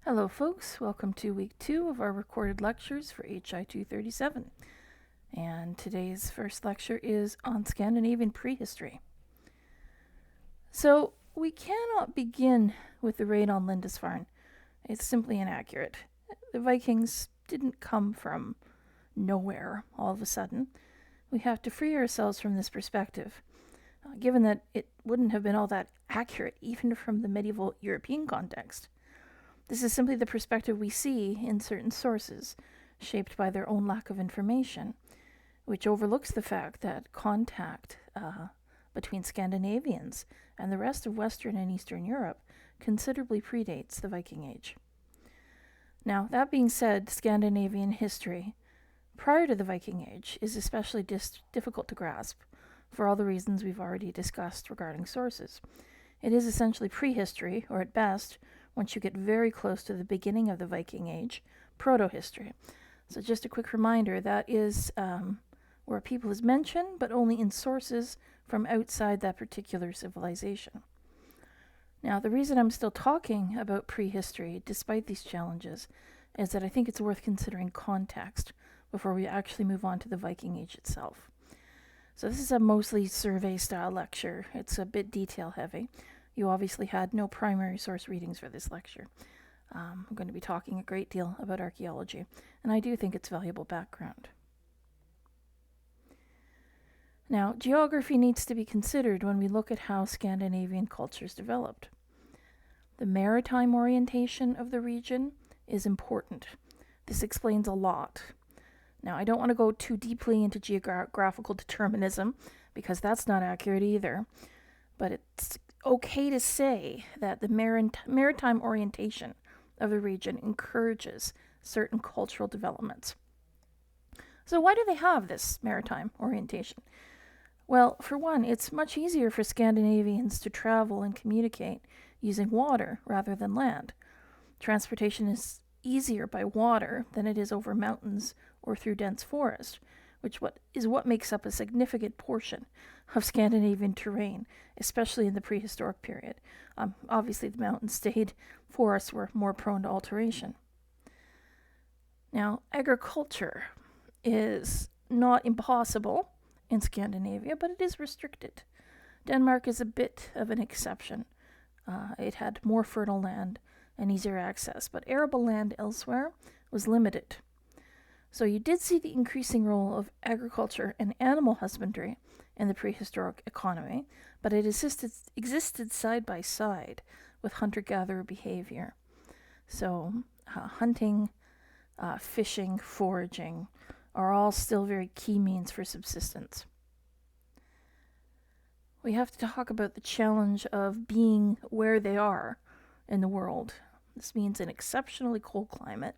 Hello folks, welcome to week 2 of our recorded lectures for HI 237. And today's first lecture is on Scandinavian prehistory. So we cannot begin with the raid on Lindisfarne. It's simply inaccurate. The Vikings didn't come from nowhere all of a sudden. We have to free ourselves from this perspective, given that it wouldn't have been all that accurate even from the medieval European context. This is simply the perspective we see in certain sources, shaped by their own lack of information, which overlooks the fact that contact between Scandinavians and the rest of Western and Eastern Europe considerably predates the Viking Age. Now, that being said, Scandinavian history prior to the Viking Age is especially difficult to grasp for all the reasons we've already discussed regarding sources. It is essentially prehistory, or at best, once you get very close to the beginning of the Viking Age, proto-history. So just a quick reminder, that is where a people is mentioned, but only in sources from outside that particular civilization. Now, the reason I'm still talking about prehistory, despite these challenges, is that I think it's worth considering context before we actually move on to the Viking Age itself. So this is a mostly survey-style lecture. It's a bit detail-heavy. You obviously had no primary source readings for this lecture. I'm going to be talking a great deal about archaeology, and I do think it's valuable background. Now, geography needs to be considered when we look at how Scandinavian cultures developed. The maritime orientation of the region is important. This explains a lot. Now, I don't want to go too deeply into geographical determinism, because that's not accurate either, but it's okay to say that the maritime orientation of the region encourages certain cultural developments. So why do they have this maritime orientation? Well, for one, it's much easier for Scandinavians to travel and communicate using water rather than land. Transportation is easier by water than it is over mountains or through dense forest, which is what makes up a significant portion of Scandinavian terrain, especially in the prehistoric period. Obviously, the mountain-stayed forests were more prone to alteration. Now, agriculture is not impossible in Scandinavia, but it is restricted. Denmark is a bit of an exception. It had more fertile land and easier access, but arable land elsewhere was limited. So you did see the increasing role of agriculture and animal husbandry in the prehistoric economy, but it existed side by side with hunter-gatherer behavior. So hunting, fishing, foraging are all still very key means for subsistence. We have to talk about the challenge of being where they are in the world. This means an exceptionally cold climate,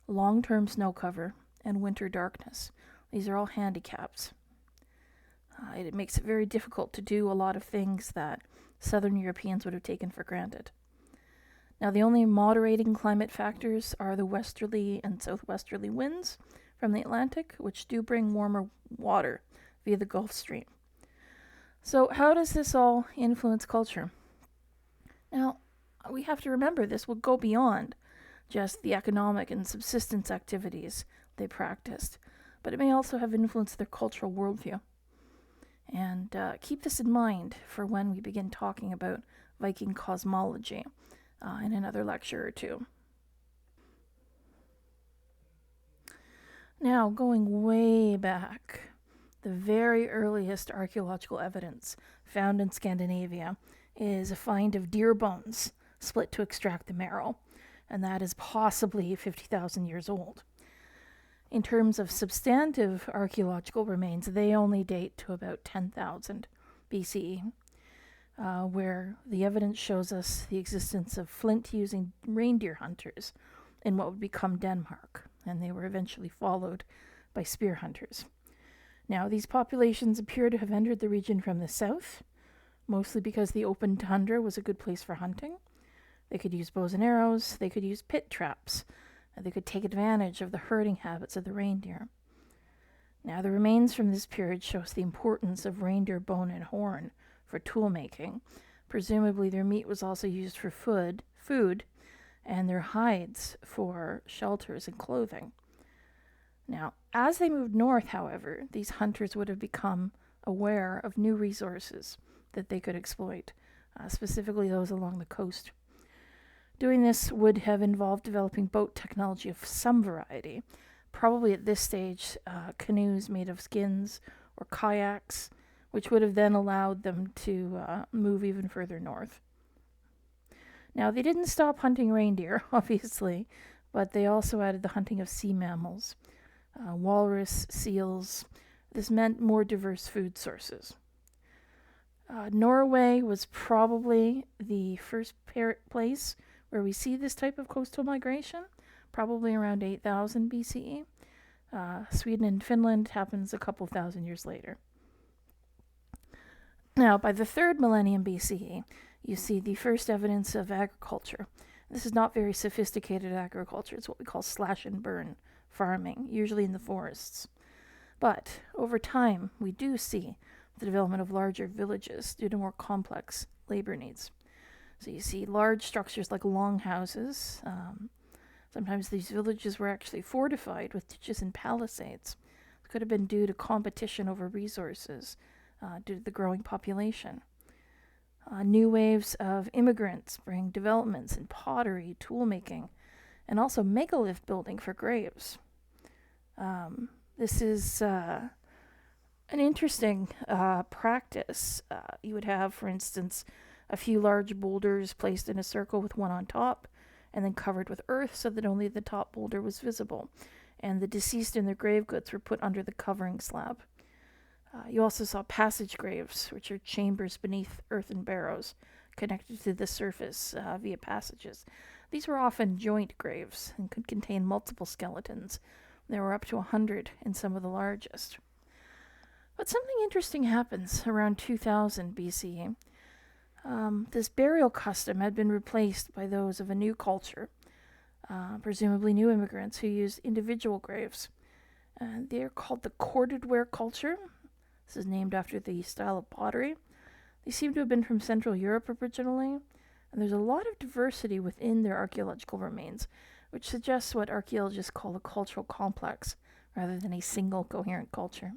long-term snow cover, and winter darkness. These are all handicaps. It makes it very difficult to do a lot of things that Southern Europeans would have taken for granted. Now, the only moderating climate factors are the westerly and southwesterly winds from the Atlantic, which do bring warmer water via the Gulf Stream. So how does this all influence culture? Now, we have to remember this will go beyond just the economic and subsistence activities they practiced, but it may also have influenced their cultural worldview. And keep this in mind for when we begin talking about Viking cosmology in another lecture or two. Now, going way back, the very earliest archaeological evidence found in Scandinavia is a find of deer bones split to extract the marrow, and that is possibly 50,000 years old. In terms of substantive archaeological remains, they only date to about 10,000 BCE, where the evidence shows us the existence of flint-using reindeer hunters in what would become Denmark, and they were eventually followed by spear hunters. Now, these populations appear to have entered the region from the south, mostly because the open tundra was a good place for hunting. They could use bows and arrows, they could use pit traps, and they could take advantage of the herding habits of the reindeer. Now, the remains from this period shows the importance of reindeer bone and horn for tool making. Presumably, their meat was also used for food, and their hides for shelters and clothing. Now, as they moved north, however, these hunters would have become aware of new resources that they could exploit, specifically those along the coast. Doing this would have involved developing boat technology of some variety, probably at this stage canoes made of skins or kayaks, which would have then allowed them to move even further north. Now, they didn't stop hunting reindeer, obviously, but they also added the hunting of sea mammals, walrus, seals. This meant more diverse food sources. Norway was probably the first place where we see this type of coastal migration, probably around 8000 BCE. Sweden and Finland happens a couple thousand years later. Now, by the 3rd millennium BCE, you see the first evidence of agriculture. This is not very sophisticated agriculture. It's what we call slash and burn farming, usually in the forests. But over time, we do see the development of larger villages due to more complex labor needs. So you see large structures like longhouses. Sometimes these villages were actually fortified with ditches and palisades. It could have been due to competition over resources due to the growing population. New waves of immigrants bring developments in pottery, tool making, and also megalith building for graves. This is an interesting practice. You would have, for instance, a few large boulders placed in a circle with one on top and then covered with earth so that only the top boulder was visible, and the deceased and their grave goods were put under the covering slab. You also saw passage graves, which are chambers beneath earthen barrows connected to the surface via passages. These were often joint graves and could contain multiple skeletons. There were up to 100 in some of the largest. But something interesting happens around 2000 BCE. This burial custom had been replaced by those of a new culture, presumably new immigrants who used individual graves. They're called the corded ware culture. This is named after the style of pottery. They seem to have been from Central Europe originally, and there's a lot of diversity within their archaeological remains, which suggests what archaeologists call a cultural complex rather than a single coherent culture.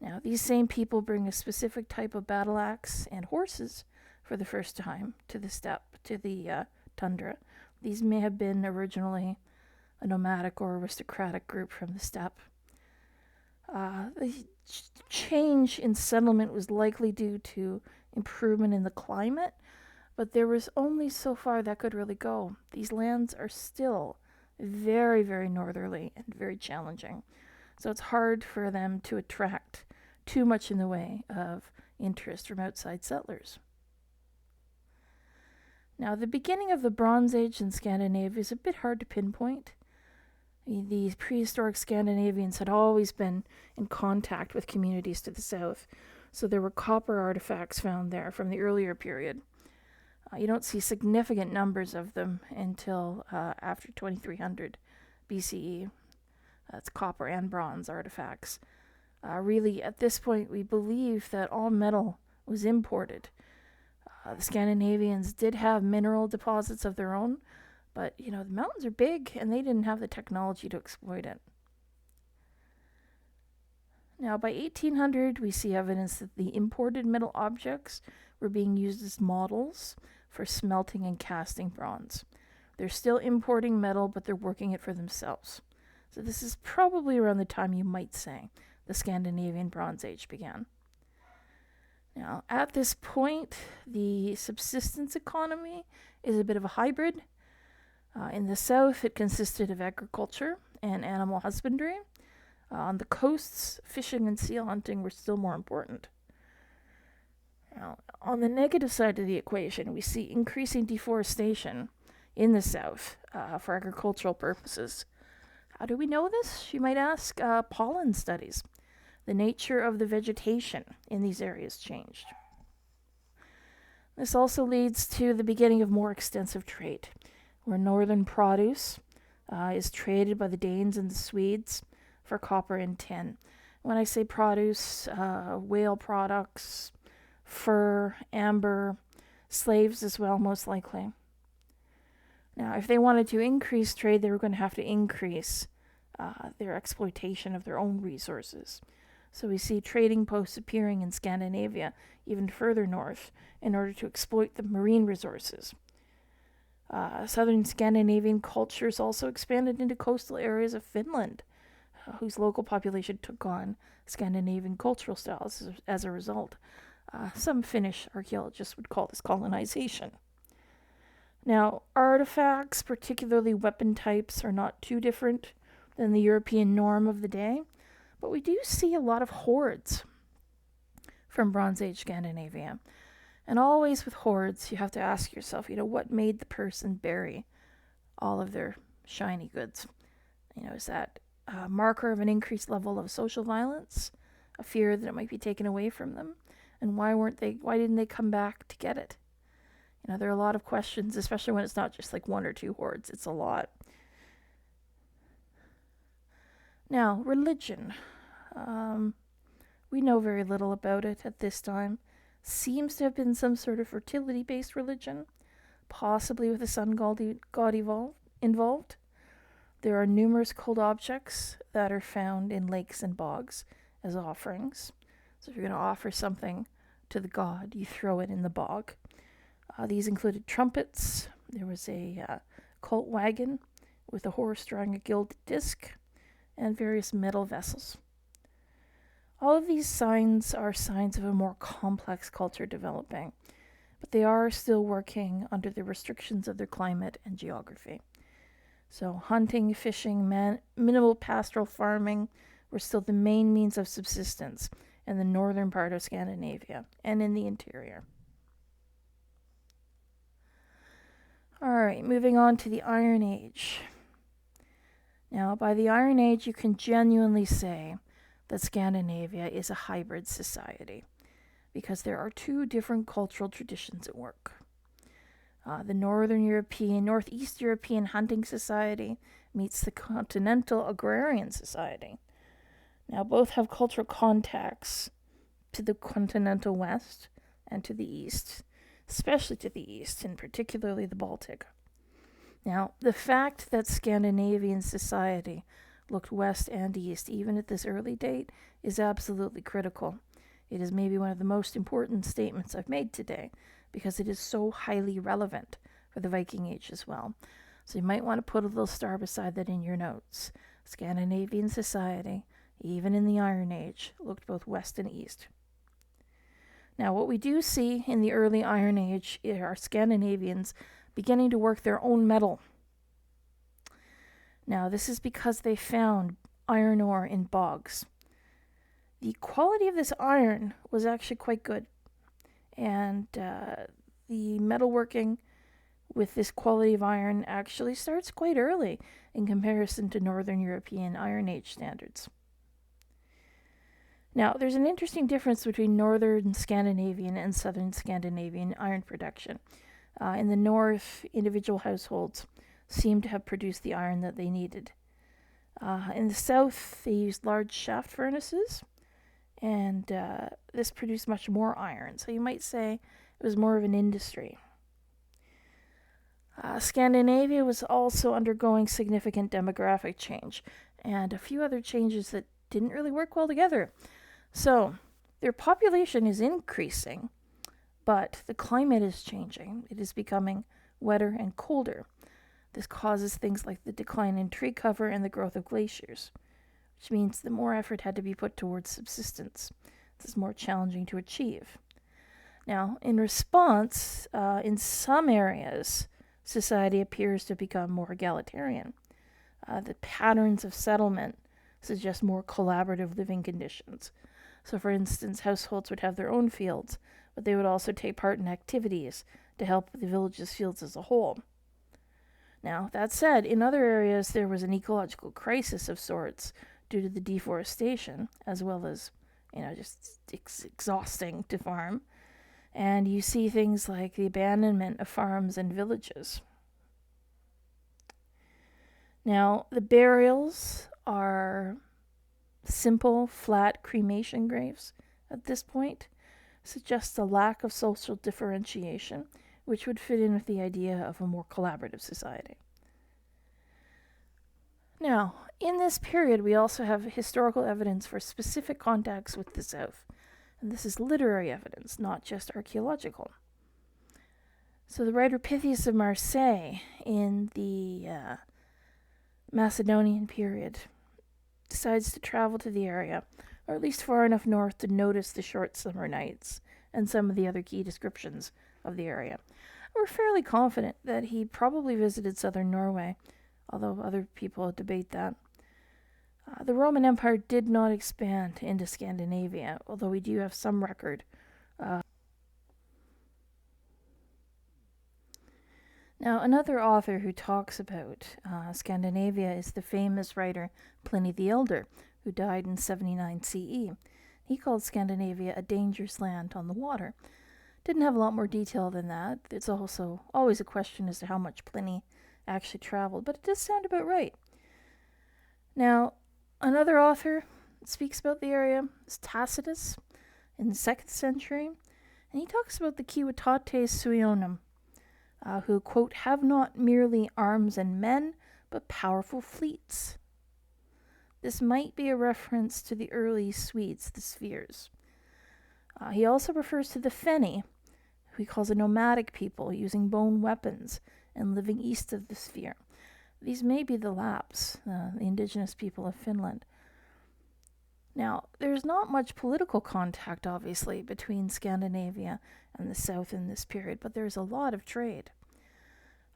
Now, these same people bring a specific type of battle axe and horses for the first time to the steppe, to the tundra. These may have been originally a nomadic or aristocratic group from the steppe. The change in settlement was likely due to improvement in the climate, but there was only so far that could really go. These lands are still very, very northerly and very challenging, so it's hard for them to attract too much in the way of interest from outside settlers. Now, the beginning of the Bronze Age in Scandinavia is a bit hard to pinpoint. The prehistoric Scandinavians had always been in contact with communities to the south, so there were copper artifacts found there from the earlier period. You don't see significant numbers of them until after 2300 BCE. That's copper and bronze artifacts. Really, at this point, we believe that all metal was imported. The Scandinavians did have mineral deposits of their own, but, the mountains are big, and they didn't have the technology to exploit it. Now, by 1800, we see evidence that the imported metal objects were being used as models for smelting and casting bronze. They're still importing metal, but they're working it for themselves. So this is probably around the time you might say the Scandinavian Bronze Age began. Now, at this point, the subsistence economy is a bit of a hybrid. In the south, it consisted of agriculture and animal husbandry. On the coasts, fishing and seal hunting were still more important. Now, on the negative side of the equation, we see increasing deforestation in the south for agricultural purposes. How do we know this? You might ask. Pollen studies. The nature of the vegetation in these areas changed. This also leads to the beginning of more extensive trade, where northern produce is traded by the Danes and the Swedes for copper and tin. When I say produce, whale products, fur, amber, slaves as well, most likely. Now, if they wanted to increase trade, they were going to have to increase their exploitation of their own resources. So we see trading posts appearing in Scandinavia, even further north, in order to exploit the marine resources. Southern Scandinavian cultures also expanded into coastal areas of Finland, whose local population took on Scandinavian cultural styles as a result. Some Finnish archaeologists would call this colonization. Now, artifacts, particularly weapon types, are not too different than the European norm of the day, but we do see a lot of hoards from Bronze Age Scandinavia. And always with hoards, you have to ask yourself, what made the person bury all of their shiny goods? Is that a marker of an increased level of social violence, a fear that it might be taken away from them? And why didn't they come back to get it? There are a lot of questions, especially when it's not just like one or two hoards, it's a lot. Now, religion. We know very little about it at this time. Seems to have been some sort of fertility-based religion, possibly with a sun god involved. There are numerous cult objects that are found in lakes and bogs as offerings. So if you're going to offer something to the god, you throw it in the bog. These included trumpets. There was a cult wagon with a horse drawing a gilded disc, and various metal vessels. All of these signs are signs of a more complex culture developing, but they are still working under the restrictions of their climate and geography. So hunting, fishing, minimal pastoral farming were still the main means of subsistence in the northern part of Scandinavia and in the interior. All right, moving on to the Iron Age. Now, by the Iron Age, you can genuinely say that Scandinavia is a hybrid society because there are two different cultural traditions at work. The Northeast European hunting society meets the continental agrarian society. Now, both have cultural contacts to the continental west and to the east, especially to the east, and particularly the Baltic. Now, the fact that Scandinavian society looked west and east, even at this early date, is absolutely critical. It is maybe one of the most important statements I've made today, because it is so highly relevant for the Viking Age as well. So you might want to put a little star beside that in your notes. Scandinavian society, even in the Iron Age, looked both west and east. Now, what we do see in the early Iron Age are Scandinavians beginning to work their own metal. Now, this is because they found iron ore in bogs. The quality of this iron was actually quite good, and the metalworking with this quality of iron actually starts quite early in comparison to Northern European Iron Age standards. Now, there's an interesting difference between Northern Scandinavian and Southern Scandinavian iron production. In the north, individual households seem to have produced the iron that they needed. In the south, they used large shaft furnaces, and this produced much more iron. So you might say it was more of an industry. Scandinavia was also undergoing significant demographic change and a few other changes that didn't really work well together. So their population is increasing, but the climate is changing. It is becoming wetter and colder. This causes things like the decline in tree cover and the growth of glaciers, which means that more effort had to be put towards subsistence. This is more challenging to achieve. Now, in response, in some areas, society appears to become more egalitarian. The patterns of settlement suggest more collaborative living conditions. So, for instance, households would have their own fields, but they would also take part in activities to help the village's fields as a whole. Now, that said, in other areas there was an ecological crisis of sorts due to the deforestation, as well as, just exhausting to farm. And you see things like the abandonment of farms and villages. Now, the burials are simple, flat cremation graves at this point, suggests a lack of social differentiation which would fit in with the idea of a more collaborative society. Now, in this period, we also have historical evidence for specific contacts with the South, and this is literary evidence, not just archaeological. So the writer Pythias of Marseille in the Macedonian period decides to travel to the area, or at least far enough north to notice the short summer nights and some of the other key descriptions of the area. We're fairly confident that he probably visited southern Norway, although other people debate that. The Roman Empire did not expand into Scandinavia, although we do have some record. Now, another author who talks about Scandinavia is the famous writer Pliny the Elder, who died in 79 CE. He called Scandinavia a dangerous land on the water. Didn't have a lot more detail than that. It's also always a question as to how much Pliny actually traveled, but it does sound about right. Now, another author that speaks about the area is Tacitus in the 2nd century, and he talks about the Civitates Suionum, who, quote, have not merely arms and men, but powerful fleets. This might be a reference to the early Swedes, the Spheres. He also refers to the Feni, who he calls a nomadic people using bone weapons and living east of the sphere. These may be the Lapps, the indigenous people of Finland. Now, there's not much political contact, obviously, between Scandinavia and the South in this period, but there's a lot of trade.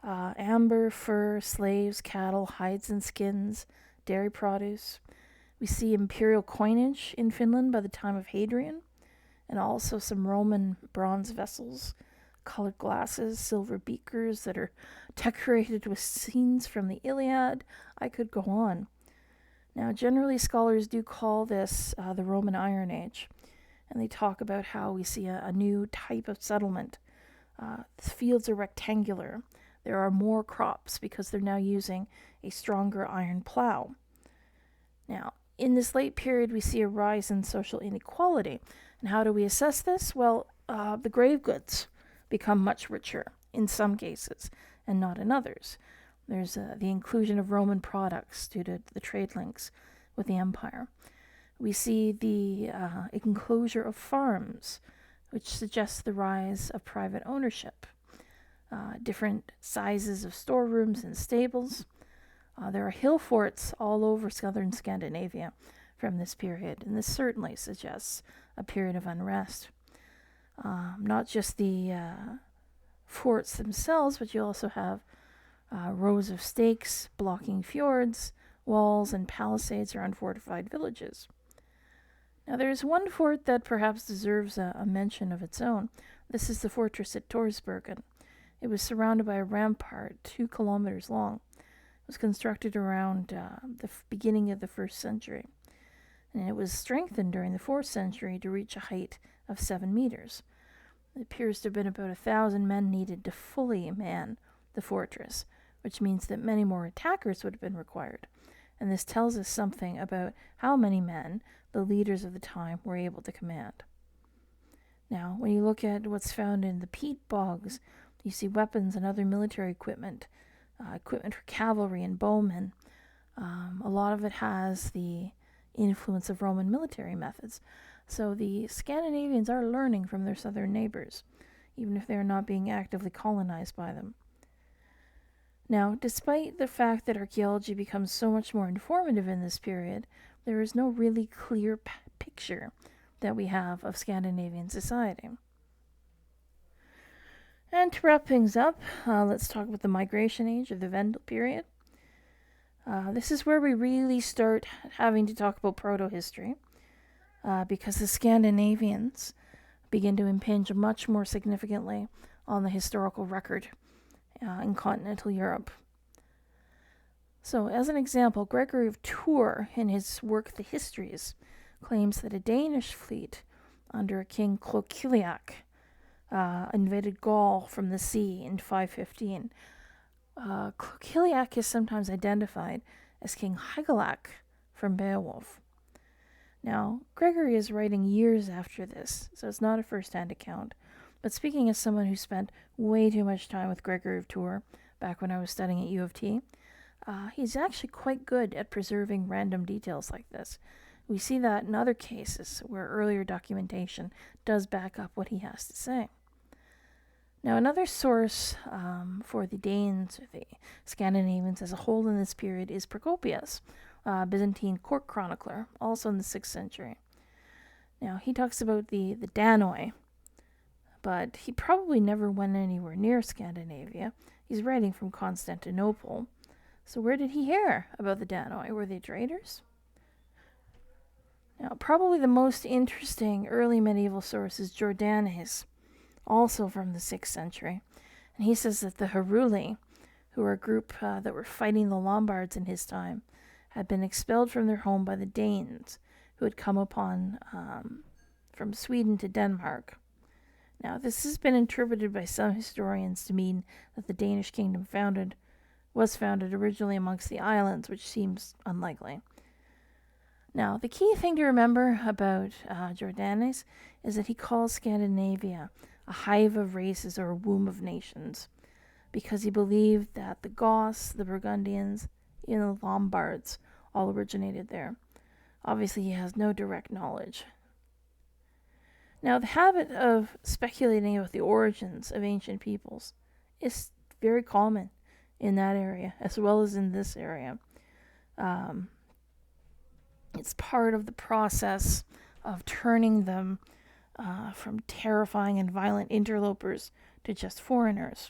Amber, fur, slaves, cattle, hides and skins, dairy produce. We see imperial coinage in Finland by the time of Hadrian, and also some Roman bronze vessels, colored glasses, silver beakers that are decorated with scenes from the Iliad. I could go on. Now, generally, scholars do call this the Roman Iron Age, and they talk about how we see a new type of settlement. The fields are rectangular. There are more crops because they're now using a stronger iron plow. Now, in this late period, we see a rise in social inequality. And how do we assess this? Well, the grave goods become much richer in some cases and not in others. There's the inclusion of Roman products due to the trade links with the empire. We see the enclosure of farms, which suggests the rise of private ownership. Different sizes of storerooms and stables. There are hill forts all over southern Scandinavia from this period, and this certainly suggests a period of unrest. Not just the forts themselves, but you also have rows of stakes blocking fjords, walls, and palisades around fortified villages. Now, there is one fort that perhaps deserves a mention of its own. This is the fortress at Torsbergen. It was surrounded by a rampart 2 kilometers long. It was constructed around the beginning of the 1st century, and it was strengthened during the 4th century to reach a height of 7 meters. It appears to have been about 1,000 men needed to fully man the fortress, which means that many more attackers would have been required. And this tells us something about how many men the leaders of the time were able to command. Now, when you look at what's found in the peat bogs, you see weapons and other military equipment, equipment for cavalry and bowmen. A lot of it has the influence of Roman military methods. So the Scandinavians are learning from their southern neighbors, even if they are not being actively colonized by them. Now, despite the fact that archaeology becomes so much more informative in this period, there is no really clear picture that we have of Scandinavian society. And to wrap things up, let's talk about the Migration Age, or the Vendel period. This is where we really start having to talk about proto-history, because the Scandinavians begin to impinge much more significantly on the historical record in continental Europe. So, as an example, Gregory of Tours, in his work The Histories, claims that a Danish fleet under King Cloquiliac invaded Gaul from the sea in 515. Cloquiliac is sometimes identified as King Hygelac from Beowulf. Now, Gregory is writing years after this, so it's not a first-hand account, But speaking as someone who spent way too much time with Gregory of Tours back when I was studying at U of T, he's actually quite good at preserving random details like this. We see that in other cases where earlier documentation does back up what he has to say. Now, another source for the Danes, or the Scandinavians as a whole in this period, is Procopius, Byzantine court chronicler, also in the 6th century. Now, he talks about the Danoi, but he probably never went anywhere near Scandinavia. He's writing from Constantinople. So where did he hear about the Danoi? Were they traders? Now, probably the most interesting early medieval source is Jordanes, also from the 6th century. And he says that the Heruli, who were a group that were fighting the Lombards in his time, had been expelled from their home by the Danes, who had come upon from Sweden to Denmark. Now, this has been interpreted by some historians to mean that the Danish kingdom was founded originally amongst the islands, which seems unlikely. Now, the key thing to remember about Jordanes is that he calls Scandinavia a hive of races or a womb of nations, because he believed that the Goths, the Burgundians, the Lombards all originated there. Obviously, he has no direct knowledge. Now, the habit of speculating about the origins of ancient peoples is very common in that area, as well as in this area. It's part of the process of turning them from terrifying and violent interlopers to just foreigners.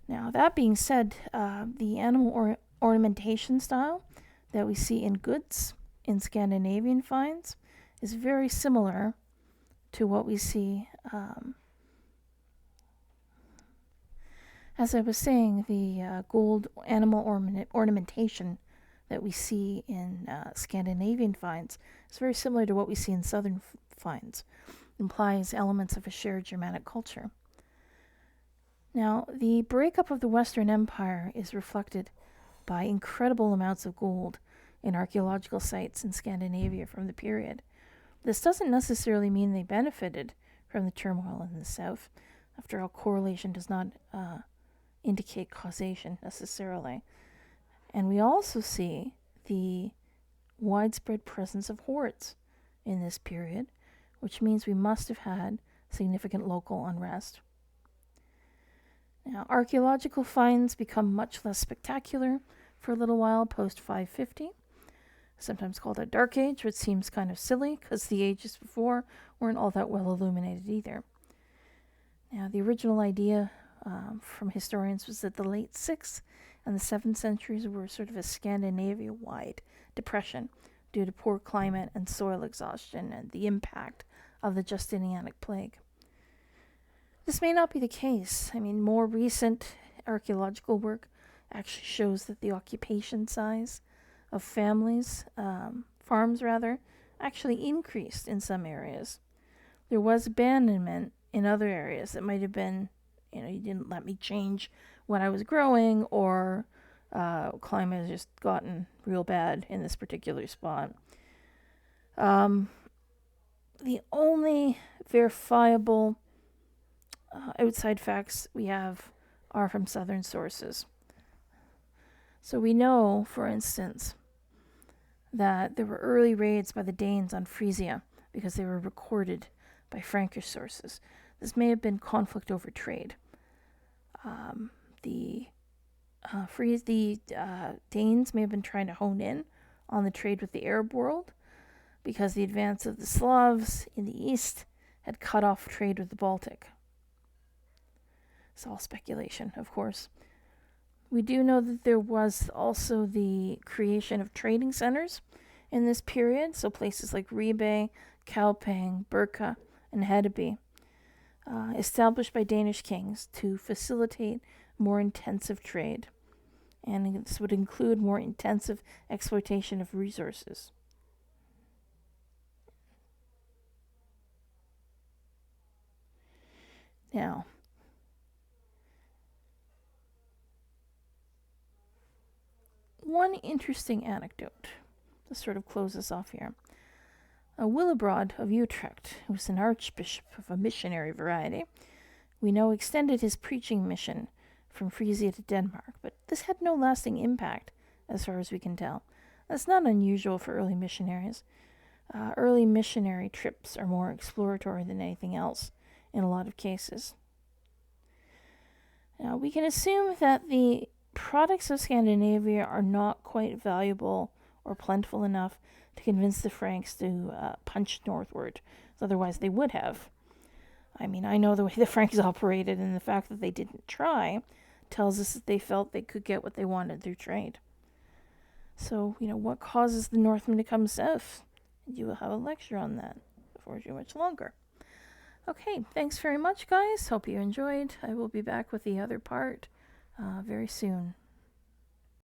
Now, that being said, the animal ornamentation style that we see in goods in Scandinavian finds is very similar to what we see. As I was saying, the gold animal ornamentation that we see in Scandinavian finds is very similar to what we see in southern finds. It implies elements of a shared Germanic culture. Now, the breakup of the Western Empire is reflected by incredible amounts of gold in archaeological sites in Scandinavia from the period. This doesn't necessarily mean they benefited from the turmoil in the south. After all, correlation does not indicate causation necessarily. And we also see the widespread presence of hordes in this period, which means we must have had significant local unrest. Now, archaeological finds become much less spectacular for a little while post 550, sometimes called a dark age, which seems kind of silly because the ages before weren't all that well illuminated either. Now, the original idea from historians was that the late 6th and the 7th centuries were sort of a Scandinavia-wide depression due to poor climate and soil exhaustion and the impact of the Justinianic plague. This may not be the case. I mean, more recent archaeological work actually shows that the occupation size of farms actually increased in some areas. There was abandonment in other areas that might have been, you didn't let me change what I was growing, or climate has just gotten real bad in this particular spot. The only verifiable outside facts we have are from southern sources. So we know, for instance, that there were early raids by the Danes on Frisia because they were recorded by Frankish sources. This may have been conflict over trade. The Danes may have been trying to hone in on the trade with the Arab world because the advance of the Slavs in the east had cut off trade with the Baltic. It's all speculation, of course. We do know that there was also the creation of trading centers in this period, so places like Ribe, Kaupang, Birka, and Hedeby, established by Danish kings to facilitate more intensive trade, and this would include more intensive exploitation of resources. Now, one interesting anecdote to sort of close us off here. Willibrord of Utrecht, who was an archbishop of a missionary variety, we know extended his preaching mission from Frisia to Denmark, but this had no lasting impact as far as we can tell. That's not unusual for early missionaries. Early missionary trips are more exploratory than anything else in a lot of cases. Now, we can assume that the products of Scandinavia are not quite valuable or plentiful enough to convince the Franks to punch northward. Otherwise, they would have. I mean, I know the way the Franks operated, and the fact that they didn't try tells us that they felt they could get what they wanted through trade. So, what causes the Northmen to come south? You will have a lecture on that before too much longer. Okay, thanks very much, guys. Hope you enjoyed. I will be back with the other part very soon.